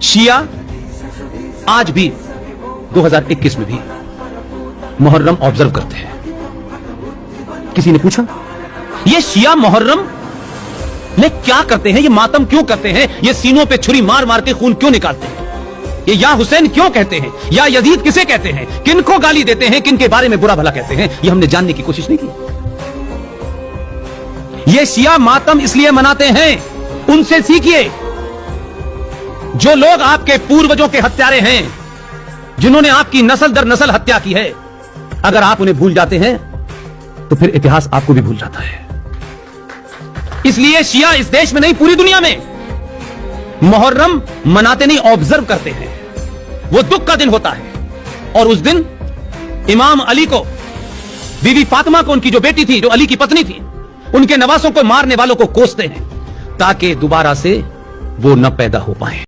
शिया आज भी 2021 में भी मुहर्रम ऑब्जर्व करते हैं। किसी ने पूछा ये शिया मुहर्रम में क्या करते हैं, ये मातम क्यों करते हैं, ये सीनों पे छुरी मार मार के खून क्यों निकालते हैं, ये या हुसैन क्यों कहते हैं, या यजीद किसे कहते हैं, किनको गाली देते हैं, किन के बारे में बुरा भला कहते हैं, ये हमने जानने की कोशिश नहीं की। ये शिया मातम इसलिए मनाते हैं, उनसे सीखिए। जो लोग आपके पूर्वजों के हत्यारे हैं, जिन्होंने आपकी नस्ल दर नस्ल हत्या की है, अगर आप उन्हें भूल जाते हैं तो फिर इतिहास आपको भी भूल जाता है। इसलिए शिया इस देश में नहीं, पूरी दुनिया में मुहर्रम मनाते नहीं, ऑब्जर्व करते हैं। वो दुख का दिन होता है और उस दिन इमाम अली को, बीवी फातिमा को, उनकी जो बेटी थी, जो अली की पत्नी थी, उनके नवासों को, मारने वालों को कोसते हैं ताकि दोबारा से वो न पैदा हो पाए।